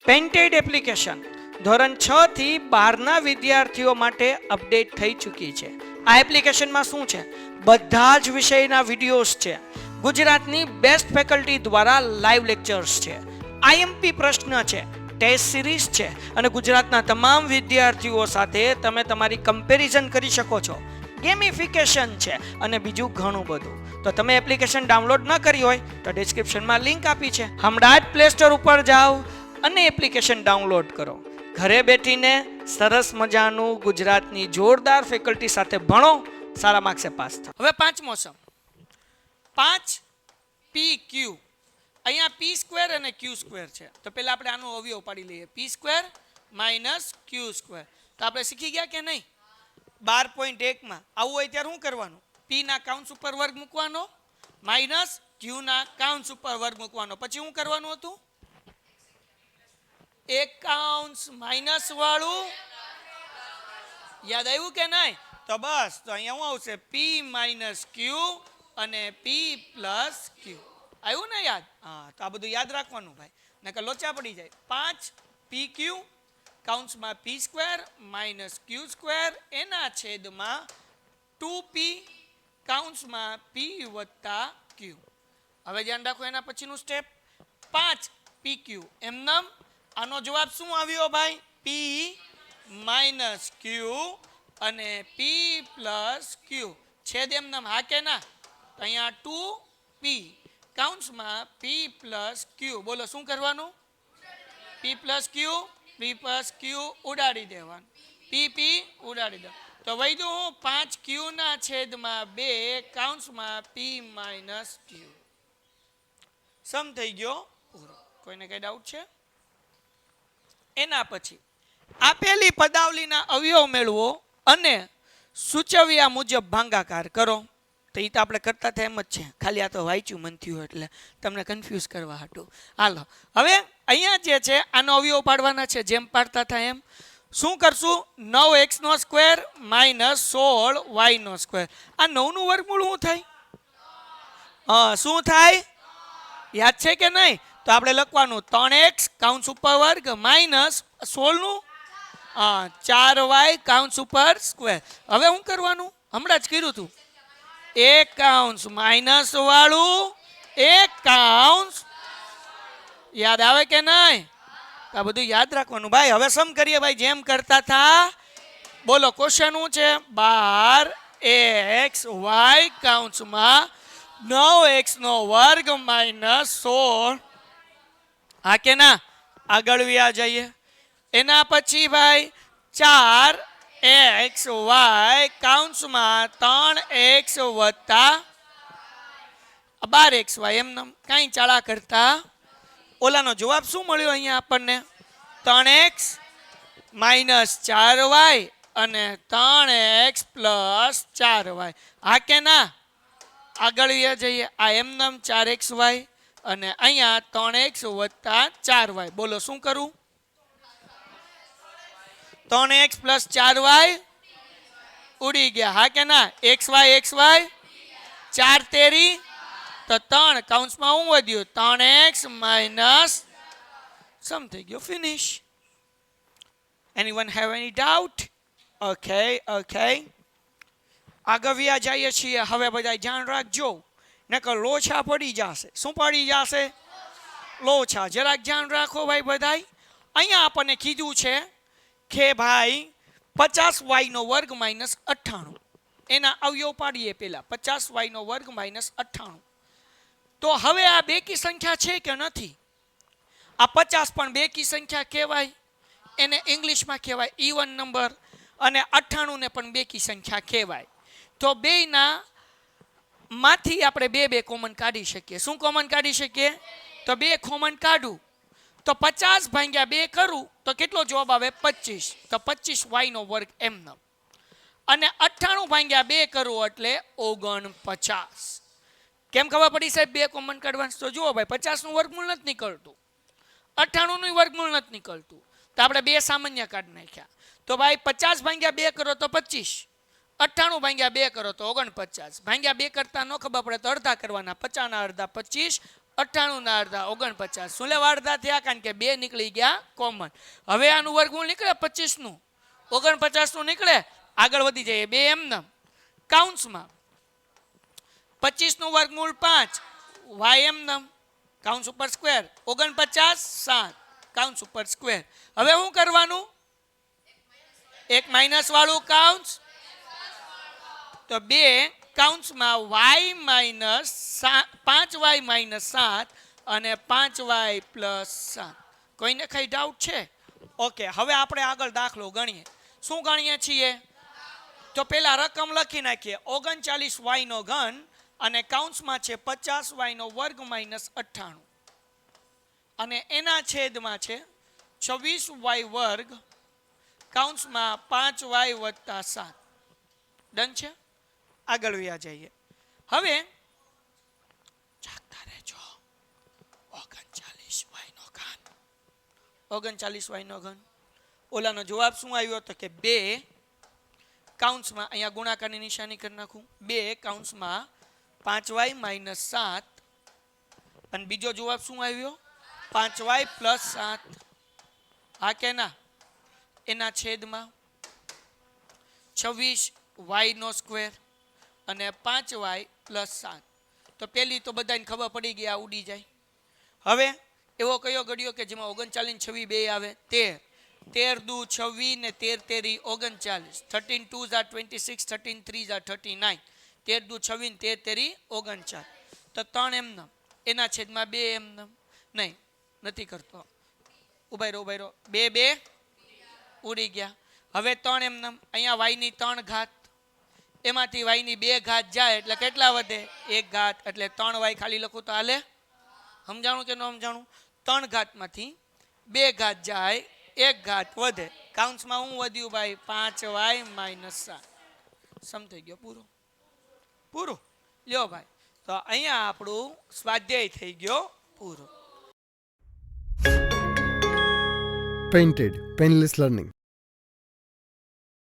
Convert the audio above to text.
Painted application ધોરણ 6 થી 12ના વિદ્યાર્થીઓ માટે અપડેટ થઈ ચૂકી છે. આ એપ્લિકેશનમાં શું છે? બધા જ વિષયના વિડીયોઝ છે. ગુજરાતની બેસ્ટ ફેકલ્ટી દ્વારા લાઈવ લેક્ચર્સ છે. આઈએમપી પ્રશ્ન છે, ટેસ્ટ સિરીઝ છે અને ગુજરાતના તમામ વિદ્યાર્થીઓ સાથે તમે તમારી કમ્પેરિઝન કરી શકો છો. ગેમિફિકેશન છે અને બીજું ઘણું બધું. તો તમે એપ્લિકેશન ડાઉનલોડ ન કરી હોય તો ડિસ્ક્રિપ્શનમાં લિંક આપી છે. હમણાં જ પ્લે સ્ટોર ઉપર જાઓ અને એપ્લિકેશન ડાઉનલોડ કરો. ઘરે બેઠીને સરસ મજાનું ગુજરાતની જોરદાર ફેકલ્ટી સાથે ભણો, સારા માર્ક્સે પાસ થાઓ. હવે પાંચમો સમ 5pq. અહીંયા p સ્ક્વેર અને q સ્ક્વેર છે. તો પહેલા આપણે આનો અવયવ પાડી લઈએ. p square minus q square. તો આપણે શીખી ગયા કે નહીં? 12.1 માં આવું હોય ત્યારે શું કરવાનું? p ના કાઉન્સ ઉપર વર્ગ મૂકવાનો માઇનસ q ના કાઉન્સ ઉપર વર્ગ મૂકવાનો. પછી શું કરવાનું હતું? એક કાઉન્સ માઇનસ વાળું યાદ આવ્યું કે નહીં? તો બસ, તો અહીંયા શું આવશે? p માઇનસ q અને p પ્લસ q. આવ્યું ને યાદ? હા, તો આ બધું યાદ રાખવાનું ભાઈ, નકર લોચા પડી જાય. 5pq કાઉન્સમાં p square minus q square એના છેદમાં 2p કાઉન્સમાં p વત્તા q. હવે ધ્યાન રાખો એના પછીનું સ્ટેપ 5pq. એમનામ આનો જવાબ શું આવ્યો ભાઈ? p માઇનસ q અને p પ્લસ q. છેદ એમનામ હા કે ના? તો અહીંયા 2p કાઉન્સમાં p પ્લસ q. બોલો શું કરવાનું? p plus q, p plus q ઉડાડી દેવાનું. p ઉડાડી દો. તો વધ્યું હું 5q ના છેદમાં 2 કાઉન્સમાં p માઇનસ q. સમ થઈ ગયો પૂરો. કોઈને કઈ ડાઉટ છે? એના પછી આપેલી પદાવલીના અવયવ મેળવો અને સૂચવ્યા મુજબ ભાગાકાર કરો. તો એ તો આપણે કરતા હતા એમ જ છે, ખાલી આ તો વાંચ્યું મન થયું એટલે તમને કન્ફ્યુઝ કરવા હાટું. હાલો, હવે અહીંયા જે છે આનો અવયવ પાડવાના છે જેમ પાડતા હતા એમ. શું કરશું? 9x નો સ્ક્વેર માઇનસ 16y નો સ્ક્વેર. આ 9 નું વર્ગમૂળ શું થાય? શું થાય? યાદ છે કે નહીં? તો આપણે લખવાનું 3x કાઉન્સ ઉપર વર્ગ માઇનસ 16 નું 4y કાઉન્સ ઉપર સ્ક્વેર. હવે શું કરવાનું? હમણાં જ કર્યું હતું. એક કાઉન્સ માઇનસ વાળું, એક કાઉન્સ. યાદ આવે કે નહીં? આ બધું યાદ રાખવાનું ભાઈ. હવે સમ કરીએ ભાઈ જેમ કરતા હતા. બોલો ક્વેશ્ચન શું છે? 12xy કાઉન્સમાં 9x નો વર્ગ માઇનસ 16. હા કે ના? આગળ વ્યા જઈએ. એના પછી ભાઈ 4xy કાઉન્સમાં 3x વત્તા 12xy. એમને કાંઈ ચાળા કરતા ઓલાનો જવાબ શું મળ્યો અહીંયા આપણને? 3x માઇનસ 4y અને 3x પ્લસ 4y. હા કે ના? આગળ જઈએ. આ એમનેમ 4xy અને અહીંયા 3x વત્તા 4y. બોલો શું કરું? 3x પ્લસ 4y ઉડી ગયા. હા કે ના? xy 4 તેરી તો 3 કાઉન્સમાં શું વધ્યું? 3x માઇનસ સમ થઈ ગયો. Finish. Anyone have any doubt? Okay. આગળ વ્યા જઈએ છીએ. હવે બધા ધ્યાન રાખજો, નકર લોચા પડી જશે. શું પડી જશે? લોચા. જરાક ધ્યાન રાખો ભાઈ બધાય. અહીંયા આપણને કીધું છે કે ભાઈ 50y નો વર્ગ માઇનસ 98. એના અવયવ પાડીએ પહેલા. 50y નો વર્ગ માઇનસ 98. તો હવે આ બેકી સંખ્યા છે કે નથી? આ 50 પણ બેકી સંખ્યા કહેવાય. એને ઇંગ્લિશમાં કહેવાય ઇવન નંબર. અને 98 ને પણ બેકી સંખ્યા કહેવાય. તો બેયના માંથી આપણે બે કોમન કાઢી શકીએ. શું કોમન કાઢી શકીએ? તો 2 કોમન કાઢું તો 50 ભાગ્યા 2 કરું તો કેટલો જવાબ આવે? 25. તો 25y નો વર્ગ એમનો. અને 98 ભાગ્યા 2 કરું એટલે 49. કેમ ખબર પડી સાહેબ 2 કોમન કાઢવાનું? તો જુઓ ભાઈ 50 નું વર્ગમૂળ નથી નીકળતું, 98 નું વર્ગમૂળ નથી નીકળતું, તો આપણે 2 સામાન્ય કાઢી નાખ્યા. તો ભાઈ 50 ભાગ્યા 2 કરો તો 25, 98 ભાગ્યા 2 કરો તો 49. ભાગ્યા 2 કરતા ન ખબર પડે તો અડધા કરવાના. 50 ના અડધા 25, 98 ના અડધા 49. શું લેવા અડધા થયા? કારણ કે 2 નીકળી ગયા કોમન. હવે આનું વર્ગમૂળ નીકળે 25 નું, 49 નું નીકળે. આગળ વધી જઈએ. 2 એમને કાઉન્સમાં 25 નું વર્ગમૂળ 5 y એમને કાઉન્સ ઉપર સ્ક્વેર 49 7 કાઉન્સ ઉપર સ્ક્વેર. હવે શું કરવાનું? એક માઇનસ વાળું કાઉન્સ તો 2 કાઉન્સમાં y માઇનસ 5y માઇનસ 7 અને 5y પ્લસ 7. કોઈને કઈ ડાઉટ છે? ઓકે, હવે આપણે આગળ દાખલો ગણીએ. શું ગણીએ છીએ? તો પેલા રકમ લખી નાખીએ. 39y નો ઘન અને કાઉન્સમાં છે 50y નો વર્ગ માઇનસ 98 અને એના છેદમાં છે 26y વર્ગ કાઉન્સમાં 5y વત્તા 7. ડન છે? આગળ વ્યા જઈએ. હવે જાગતા રહેજો. 39y નો ઘન, 39y નો ઘન. ઓલાનો જવાબ શું આવ્યો? તો કે 2 કાઉન્સમાં, અહીંયા ગુણાકારની નિશાની કરી નાખું, 2 કાઉન્સમાં 5y માઇનસ 7 અને બીજો જવાબ શું આવ્યો? 5y plus 7. હા કે ના? એના છેદમાં 26y નો સ્ક્વેર અને 5y પ્લસ 7. તો પેલી તો બધાને ખબર પડી ગઈ, આ ઉડી જાય. હવે એવો કયો ઘડ્યો કે જેમાં 39 ને 26 બે આવે? 13. 13 દુ 26 ને 13 તેરી 39. 13 2 ઝા 26, 13 3 ઝા 39. 13 દુ 26 ને 13 તેરી 39. તો 3 એમને એના છેદમાં 2 એમને નહીં, નથી કરતો. ઉભાઈ રહો 2 2 ઉડી ગયા. હવે 3 એમને અહીંયા y ની 3 ઘાત, એમાંથી y ની 2 ઘાત જાય એટલે કેટલા વધે? 1 ઘાત. એટલે 3y ખાલી લખું તો હાલે? સમજાણું કે ન સમજાણું? 3 ઘાતમાંથી 2 ઘાત જાય, 1 ઘાત વધે. કાઉન્સમાં શું વધ્યું ભાઈ? 5y minus 7. સમજાઈ ગયો? પૂરું. લ્યો ભાઈ, તો અહીંયા આપણું સ્વાધ્યાય થઈ ગયો પૂરો. Painted Painless Learning.